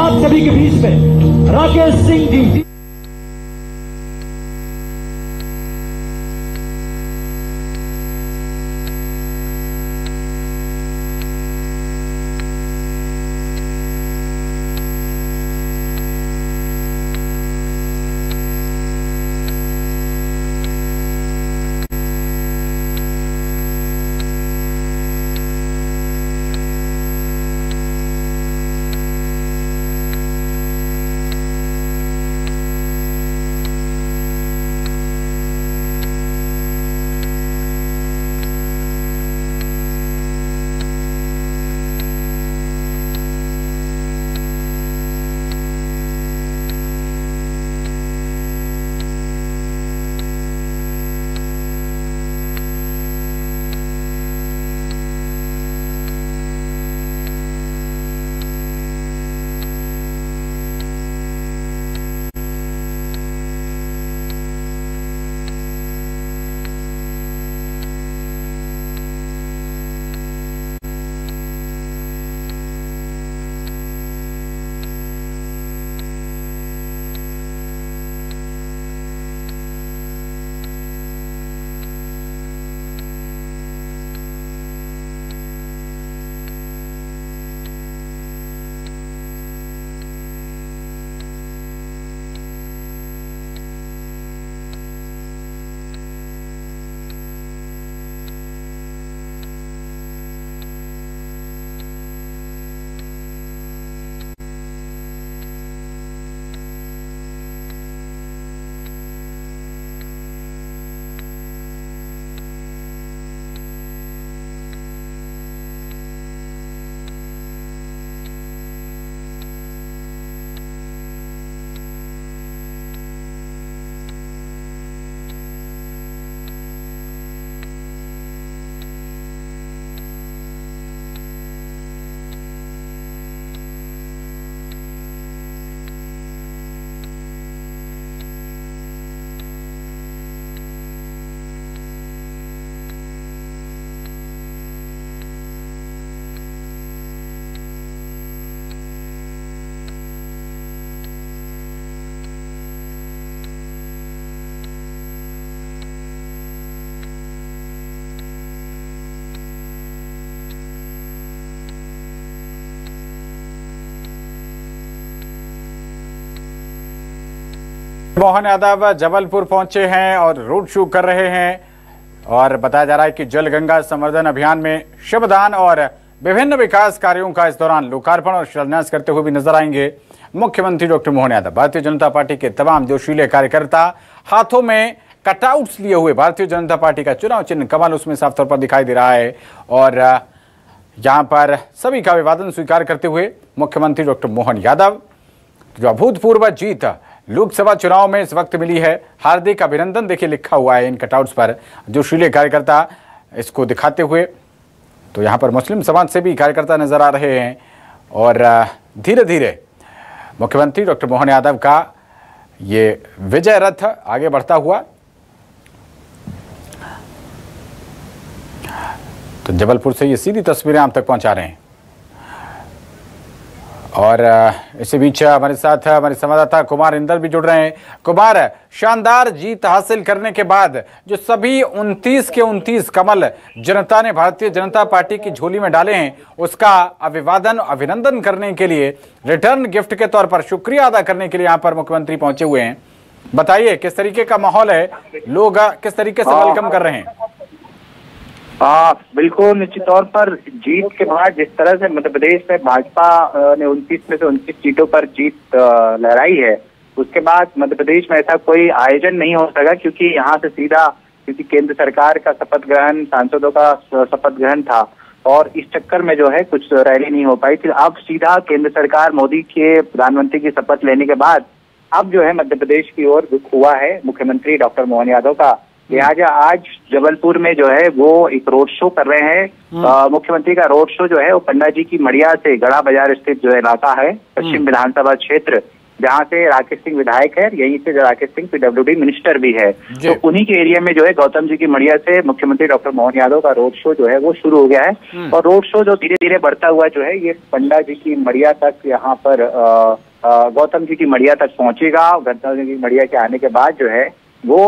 आप सभी के बीच में राकेश सिंह जी। मोहन यादव जबलपुर पहुंचे हैं और रोड शो कर रहे हैं और बताया जा रहा है कि जल गंगा संवर्धन अभियान में श्रमदान और विभिन्न विकास कार्यों का इस दौरान लोकार्पण और शिलान्यास करते हुए भी नजर आएंगे मुख्यमंत्री डॉक्टर मोहन यादव। भारतीय जनता पार्टी के तमाम जोशीले कार्यकर्ता हाथों में कटआउट्स लिए हुए भारतीय जनता पार्टी का चुनाव चिन्ह कमल उसमें साफ तौर पर दिखाई दे रहा है और यहाँ पर सभी का अभिवादन स्वीकार करते हुए मुख्यमंत्री डॉक्टर मोहन यादव जो अभूतपूर्व जीत लोकसभा चुनाव में इस वक्त मिली है, हार्दिक अभिनंदन देखिए लिखा हुआ है इन कटआउट्स पर जोशीले कार्यकर्ता इसको दिखाते हुए। तो यहाँ पर मुस्लिम समाज से भी कार्यकर्ता नजर आ रहे हैं और धीरे धीरे मुख्यमंत्री डॉक्टर मोहन यादव का ये विजय रथ आगे बढ़ता हुआ। तो जबलपुर से ये सीधी तस्वीरें आप तक पहुंचा रहे हैं और इसी बीच हमारे साथ हमारे संवाददाता कुमार इंदर भी जुड़ रहे हैं। कुमार, शानदार जीत हासिल करने के बाद जो सभी 29 के 29 कमल जनता ने भारतीय जनता पार्टी की झोली में डाले हैं उसका अभिवादन अभिनंदन करने के लिए रिटर्न गिफ्ट के तौर पर शुक्रिया अदा करने के लिए यहाँ पर मुख्यमंत्री पहुंचे हुए हैं। बताइए किस तरीके का माहौल है, लोग किस तरीके से वेलकम कर रहे हैं? बिल्कुल निश्चित तौर पर जीत के बाद जिस तरह से मध्य प्रदेश में भाजपा ने 29 में से 29 सीटों पर जीत लहराई है, उसके बाद मध्य प्रदेश में ऐसा कोई आयोजन नहीं हो सका क्योंकि यहाँ से सीधा क्योंकि केंद्र सरकार का शपथ ग्रहण, सांसदों का शपथ ग्रहण था और इस चक्कर में जो है कुछ रैली नहीं हो पाई थी। अब सीधा केंद्र सरकार मोदी के प्रधानमंत्री की शपथ लेने के बाद अब जो है मध्य प्रदेश की ओर रुख हुआ है मुख्यमंत्री डॉक्टर मोहन यादव का। लिहाजा आज जबलपुर में जो है वो एक रोड शो कर रहे हैं। मुख्यमंत्री का रोड शो जो है वो पंडा जी की मड़िया से गड़ा बाजार स्थित जो इलाका है, पश्चिम विधानसभा क्षेत्र, जहां से राकेश सिंह विधायक है, यहीं से राकेश सिंह पीडब्ल्यूडी मिनिस्टर भी है। तो उन्हीं के एरिया में जो है गौतम जी की मड़िया से मुख्यमंत्री डॉक्टर मोहन यादव का रोड शो जो है वो शुरू हो गया है। और रोड शो जो धीरे धीरे बढ़ता हुआ जो है ये पंडा जी की मड़िया तक, यहाँ पर गौतम जी की मड़िया तक पहुंचेगा। गौतम जी की मड़िया के आने के बाद जो है वो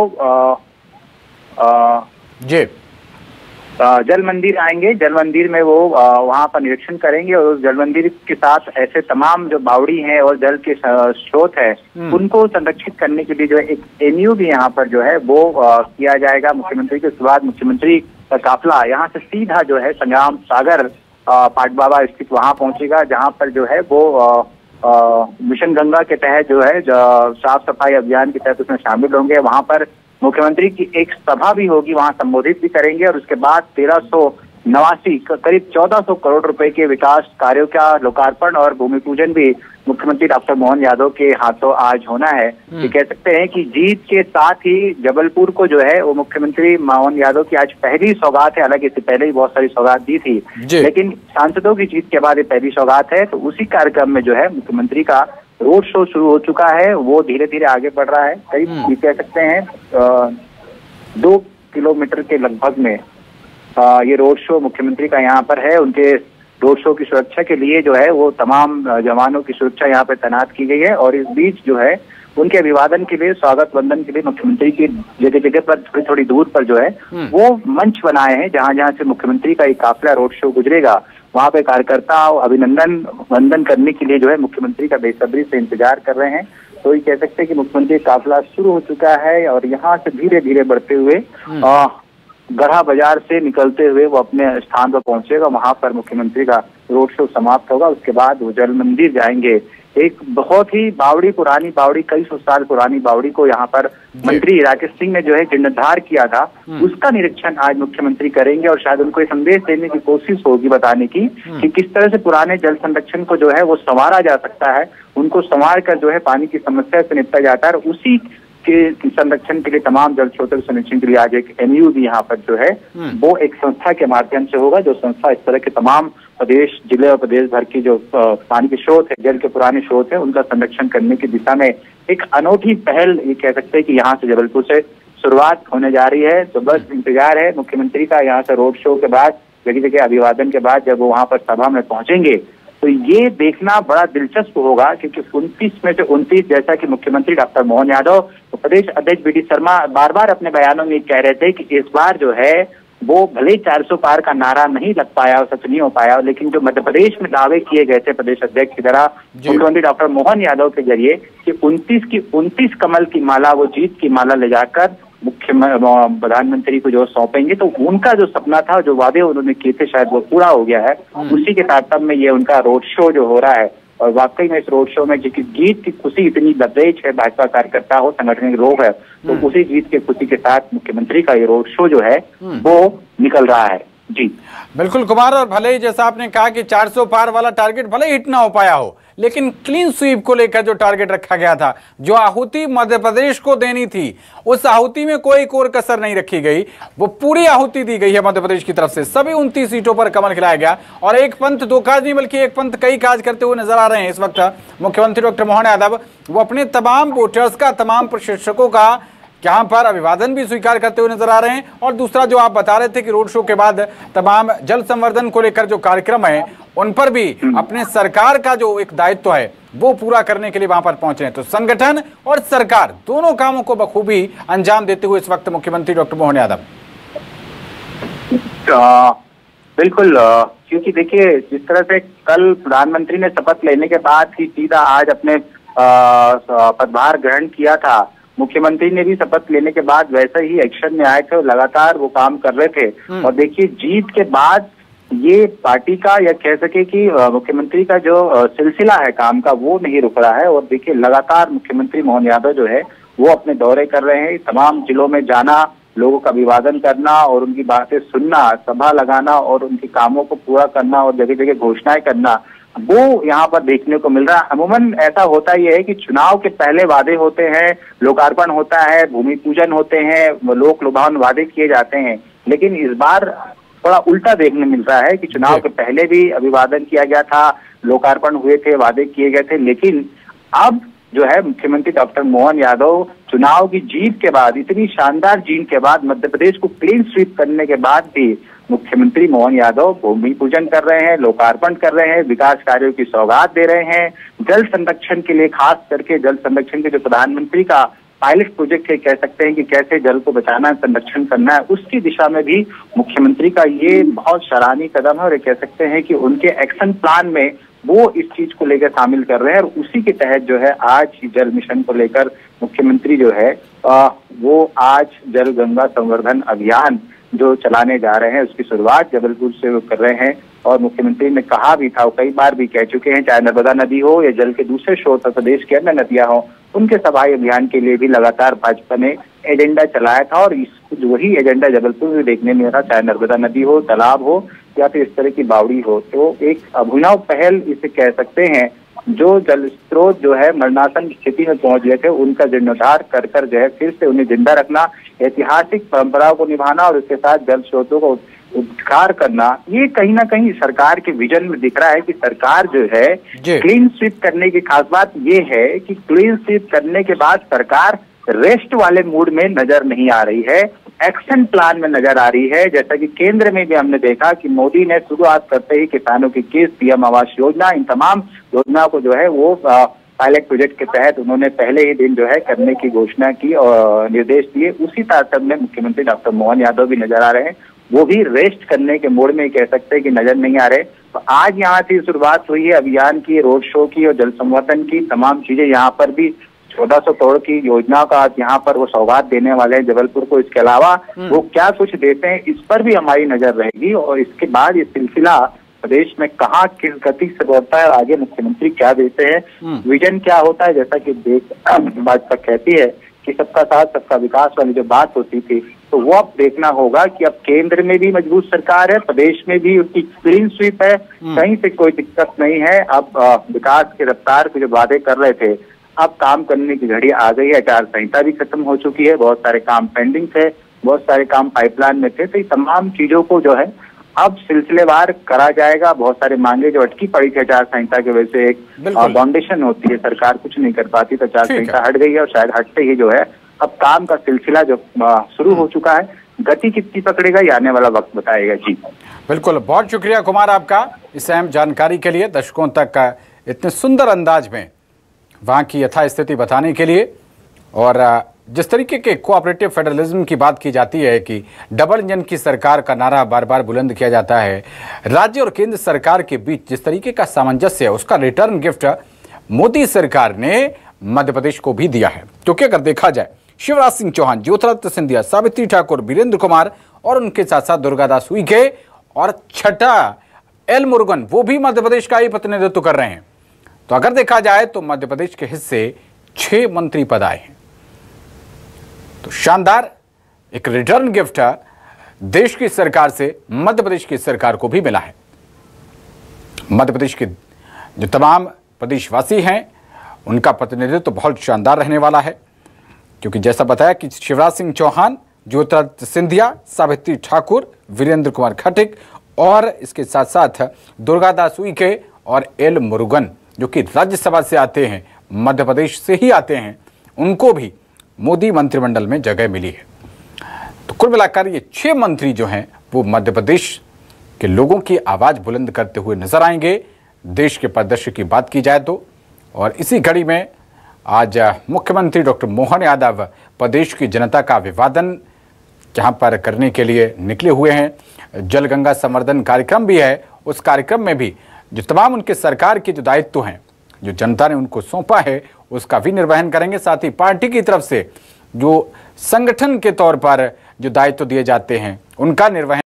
जल मंदिर आएंगे। जल मंदिर में वो वहां पर निरीक्षण करेंगे और उस जल मंदिर के साथ ऐसे तमाम जो बावड़ी हैं और जल के स्रोत है उनको संरक्षित करने के लिए जो है एक एमयू भी यहाँ पर जो है वो किया जाएगा मुख्यमंत्री के। उसके बाद मुख्यमंत्री का काफिला यहाँ से सीधा जो है संग्राम सागर पाटबाबा स्थित वहां पहुंचेगा, जहाँ पर जो है वो मिशन गंगा के तहत जो है साफ सफाई अभियान के तहत उसमें शामिल होंगे। वहां पर मुख्यमंत्री की एक सभा भी होगी, वहां संबोधित भी करेंगे। और उसके बाद 1389 करीब 1400 करोड़ रुपए के विकास कार्यों का लोकार्पण और भूमि पूजन भी मुख्यमंत्री डॉक्टर मोहन यादव के हाथों आज होना है। ये कह सकते हैं कि जीत के साथ ही जबलपुर को जो है वो मुख्यमंत्री मोहन यादव की आज पहली सौगात है। हालांकि इससे पहले ही बहुत सारी सौगात दी थी, लेकिन सांसदों की जीत के बाद ये पहली सौगात है। तो उसी कार्यक्रम में जो है मुख्यमंत्री का रोड शो शुरू हो चुका है, वो धीरे धीरे आगे बढ़ रहा है। करीब ये कह सकते हैं 2 किलोमीटर के लगभग में ये रोड शो मुख्यमंत्री का यहाँ पर है। उनके रोड शो की सुरक्षा के लिए जो है वो तमाम जवानों की सुरक्षा यहाँ पे तैनात की गई है। और इस बीच जो है उनके अभिवादन के लिए, स्वागत वंदन के लिए मुख्यमंत्री की जगह जगह पर थोड़ी थोड़ी दूर पर जो है वो मंच बनाए हैं, जहां जहां से मुख्यमंत्री का एक काफिला रोड शो गुजरेगा वहां पे कार्यकर्ता अभिनंदन वंदन करने के लिए जो है मुख्यमंत्री का बेसब्री से इंतजार कर रहे हैं। तो ये कह सकते हैं कि मुख्यमंत्री काफिला शुरू हो चुका है और यहाँ से धीरे धीरे बढ़ते हुए गढ़ा बाजार से निकलते हुए वो अपने स्थान पर पहुंचेगा। वहां पर मुख्यमंत्री का रोड शो समाप्त होगा। उसके बाद वो जल मंदिर जाएंगे। एक बहुत ही बावड़ी, पुरानी बावड़ी, कई सौ साल पुरानी बावड़ी को यहाँ पर मंत्री राकेश सिंह ने जो है जीर्णोद्धार किया था, उसका निरीक्षण आज मुख्यमंत्री करेंगे। और शायद उनको ये संदेश देने की कोशिश होगी, बताने की कि किस तरह से पुराने जल संरक्षण को जो है वो संवारा जा सकता है, उनको संवार कर जो है पानी की समस्या से निपटा जाता है। और उसी के संरक्षण के लिए, तमाम जल स्रोतों के संरक्षण के लिए आज एक एमयू भी यहाँ पर जो है वो एक संस्था के माध्यम से होगा, जो संस्था इस तरह के तमाम प्रदेश, जिले और प्रदेश भर की जो पानी के स्रोत है, जल के पुराने स्रोत है, उनका संरक्षण करने की दिशा में एक अनोखी पहल ये कह सकते हैं कि यहाँ से जबलपुर से शुरुआत होने जा रही है। तो बस इंतजार है मुख्यमंत्री का यहाँ से रोड शो के बाद, जगह जगह अभिवादन के बाद जब वो वहां पर सभा में पहुंचेंगे तो ये देखना बड़ा दिलचस्प होगा, क्योंकि 29 में से 29, जैसा कि मुख्यमंत्री डॉक्टर मोहन यादव तो प्रदेश अध्यक्ष बी डी शर्मा बार बार अपने बयानों में कह रहे थे कि इस बार जो है वो भले ही 400 पार का नारा नहीं लग पाया और सच नहीं हो पाया, लेकिन जो मध्य प्रदेश में दावे किए गए थे प्रदेश अध्यक्ष की तरह मुख्यमंत्री डॉक्टर मोहन यादव के जरिए कि 29 की 29 कमल की माला, वो जीत की माला ले जाकर प्रधानमंत्री को जो सौंपेंगे, तो उनका जो सपना था, जो वादे उन्होंने किए थे, शायद वो पूरा हो गया है। उसी के तारतम्य में ये उनका रोड शो जो हो रहा है, और वाकई में इस रोड शो में क्योंकि जीत की खुशी इतनी लबरेज है, भाजपा कार्यकर्ता हो, संगठन के लोग है, तो उसी जीत की खुशी के साथ मुख्यमंत्री का ये रोड शो जो है वो निकल रहा है। जी बिल्कुल कुमार, और भले ही जैसा आपने कहा कि 400 पार वाला टारगेट भले हिट ना हो पाया हो, लेकिन क्लीन स्वीप को लेकर जो टारगेट रखा गया था, जो आहुति मध्य प्रदेश को देनी थी, उस आहुति में कोई कोर कसर नहीं रखी गई। वो पूरी आहुति दी गई है मध्य प्रदेश की तरफ से। सभी 29 सीटों पर कमल खिलाया गया और एक पंथ दो काज नहीं बल्कि एक पंथ कई काज करते हुए नजर आ रहे हैं इस वक्त मुख्यमंत्री डॉक्टर मोहन यादव। वो अपने तमाम वोटर्स का, तमाम प्रशिक्षकों का यहाँ पर अभिवादन भी स्वीकार करते हुए नजर आ रहे हैं। और दूसरा जो आप बता रहे थे कि रोड शो के बाद तमाम जल संवर्धन को लेकर जो कार्यक्रम है उन पर भी अपने सरकार का जो एक दायित्व है वो पूरा करने के लिए वहां पर पहुंचे हैं। तो संगठन और सरकार दोनों कामों को बखूबी अंजाम देते हुए इस वक्त मुख्यमंत्री डॉक्टर मोहन यादव। बिल्कुल, क्योंकि देखिए जिस तरह से कल प्रधानमंत्री ने शपथ लेने के बाद ही सीधा आज अपने पदभार ग्रहण किया था, मुख्यमंत्री ने भी शपथ लेने के बाद वैसे ही एक्शन में आए थे और लगातार वो काम कर रहे थे। और देखिए जीत के बाद ये पार्टी का, या कह सके कि मुख्यमंत्री का जो सिलसिला है काम का, वो नहीं रुक रहा है। और देखिए लगातार मुख्यमंत्री मोहन यादव जो है वो अपने दौरे कर रहे हैं, तमाम जिलों में जाना, लोगों का अभिवादन करना और उनकी बातें सुनना, सभा लगाना और उनके कामों को पूरा करना और जगह जगह घोषणाएं करना, वो यहाँ पर देखने को मिल रहा है। अमूमन ऐसा होता ही है कि चुनाव के पहले वादे होते हैं, लोकार्पण होता है, भूमि पूजन होते हैं, लोक लुभावन वादे किए जाते हैं, लेकिन इस बार थोड़ा उल्टा देखने मिल रहा है कि चुनाव के पहले भी अभिवादन किया गया था, लोकार्पण हुए थे, वादे किए गए थे, लेकिन अब जो है मुख्यमंत्री डॉक्टर मोहन यादव चुनाव की जीत के बाद, इतनी शानदार जीत के बाद, मध्य प्रदेश को क्लीन स्वीप करने के बाद भी मुख्यमंत्री मोहन यादव भूमि पूजन कर रहे हैं, लोकार्पण कर रहे हैं, विकास कार्यों की सौगात दे रहे हैं। जल संरक्षण के लिए, खास करके जल संरक्षण के जो प्रधानमंत्री का पायलट प्रोजेक्ट है, कह सकते हैं कि कैसे जल को बचाना, संरक्षण करना है, उसकी दिशा में भी मुख्यमंत्री का ये बहुत सराहनीय कदम है। और ये कह सकते हैं कि उनके एक्शन प्लान में वो इस चीज को लेकर शामिल कर रहे हैं और उसी के तहत जो है आज जल मिशन को लेकर मुख्यमंत्री जो है वो आज जल गंगा संवर्धन अभियान जो चलाने जा रहे हैं उसकी शुरुआत जबलपुर से वो कर रहे हैं। और मुख्यमंत्री ने कहा भी था, कई बार भी कह चुके हैं, चाहे नर्मदा नदी हो या जल के दूसरे स्रोत प्रदेश के अन्य नदियां हो, उनके सफाई अभियान के लिए भी लगातार भाजपा ने एजेंडा चलाया था और वही एजेंडा जबलपुर में देखने में था, चाहे नर्मदा नदी हो, तालाब हो या फिर इस तरह की बावड़ी हो। तो एक अभिनव पहल इसे कह सकते हैं। जो जल स्रोत जो है मरणासन की स्थिति में पहुंच गए थे, उनका जीर्णोद्धार कर कर जो है फिर से उन्हें जिंदा रखना, ऐतिहासिक परंपराओं को निभाना और उसके साथ जल स्रोतों को उद्धार करना, ये कहीं ना कहीं सरकार के विजन में दिख रहा है कि सरकार जो है क्लीन स्वीप करने की खास बात ये है कि क्लीन स्वीप करने के बाद सरकार रेस्ट वाले मूड में नजर नहीं आ रही है, एक्शन प्लान में नजर आ रही है। जैसा कि केंद्र में भी हमने देखा कि मोदी ने शुरुआत करते ही किसानों की किस्त, पीएम आवास योजना, इन तमाम योजनाओं को जो है वो पायलट प्रोजेक्ट के तहत उन्होंने पहले ही दिन जो है करने की घोषणा की और निर्देश दिए। उसी तारतम्य में मुख्यमंत्री डॉक्टर मोहन यादव भी नजर आ रहे हैं, वो भी रेस्ट करने के मोड में कह सकते हैं कि नजर नहीं आ रहे। तो आज यहाँ से शुरुआत हुई है अभियान की, रोड शो की और जल संवर्धन की, तमाम चीजें यहाँ पर भी 1400 करोड़ की योजना का यहाँ पर वो सौगात देने वाले हैं जबलपुर को। इसके अलावा वो क्या कुछ देते हैं इस पर भी हमारी नजर रहेगी और इसके बाद ये सिलसिला प्रदेश में कहाँ किस गति से बढ़ता है और आगे मुख्यमंत्री क्या देते हैं, विजन क्या होता है। जैसा कि भाजपा कहती है कि सबका साथ सबका विकास वाली जो बात होती थी, तो वो अब देखना होगा कि अब केंद्र में भी मजबूत सरकार है, प्रदेश में भी उसकी क्लीन स्वीप है, कहीं से कोई दिक्कत नहीं है। अब विकास के रफ्तार के जो वादे कर रहे थे, अब काम करने की घड़ी आ गई है। आचार संहिता भी खत्म हो चुकी है, बहुत सारे काम पेंडिंग थे, बहुत सारे काम पाइपलाइन में थे। तो ये तमाम चीजों को जो है अब सिलसिलेवार करा जाएगा। बहुत सारे मांगे जो अटकी पड़ी थी आचार संहिता की वजह से, एक फाउंडेशन होती है, सरकार कुछ नहीं कर पाती, तो आचार संहिता हट गई है और शायद हटते ही जो है अब काम का सिलसिला जो शुरू हो चुका है, गति कितनी पकड़ेगा ये आने वाला वक्त बताएगा। जी बिल्कुल, बहुत शुक्रिया कुमार आपका इस अहम जानकारी के लिए, दर्शकों तक इतने सुंदर अंदाज में वहाँ की यथास्थिति बताने के लिए। और जिस तरीके के कोऑपरेटिव फेडरलिज्म की बात की जाती है कि डबल इंजन की सरकार का नारा बार बार बुलंद किया जाता है, राज्य और केंद्र सरकार के बीच जिस तरीके का सामंजस्य है, उसका रिटर्न गिफ्ट मोदी सरकार ने मध्य प्रदेश को भी दिया है। क्योंकि अगर देखा जाए, शिवराज सिंह चौहान, ज्योतिरादित्य सिंधिया, सावित्री ठाकुर, वीरेंद्र कुमार और उनके साथ साथ दुर्गादास उइके और छठा एल मुरुगन, वो भी मध्य प्रदेश का ही प्रतिनिधित्व कर रहे हैं। तो अगर देखा जाए तो मध्य प्रदेश के हिस्से 6 मंत्री पद आए हैं। तो शानदार एक रिटर्न गिफ्ट देश की सरकार से मध्य प्रदेश की सरकार को भी मिला है। मध्य प्रदेश के जो तमाम प्रदेशवासी हैं उनका प्रतिनिधित्व तो बहुत शानदार रहने वाला है, क्योंकि जैसा बताया कि शिवराज सिंह चौहान, ज्योतिरादित्य सिंधिया, सावित्री ठाकुर, वीरेंद्र कुमार खटिक और इसके साथ साथ दुर्गादास उइके और एल मुरुगन जो कि राज्यसभा से आते हैं, मध्य प्रदेश से ही आते हैं, उनको भी मोदी मंत्रिमंडल में जगह मिली है। तो कुल मिलाकर ये 6 मंत्री जो हैं वो मध्य प्रदेश के लोगों की आवाज़ बुलंद करते हुए नजर आएंगे देश के परिदृश्य की बात की जाए तो। और इसी घड़ी में आज मुख्यमंत्री डॉक्टर मोहन यादव प्रदेश की जनता का अभिवादन जहाँ पर करने के लिए निकले हुए हैं। जल गंगा संवर्धन कार्यक्रम भी है, उस कार्यक्रम में भी जो तमाम उनके सरकार के जो दायित्व हैं, जो जनता ने उनको सौंपा है, उसका भी निर्वहन करेंगे। साथ ही पार्टी की तरफ से जो संगठन के तौर पर जो दायित्व दिए जाते हैं उनका निर्वहन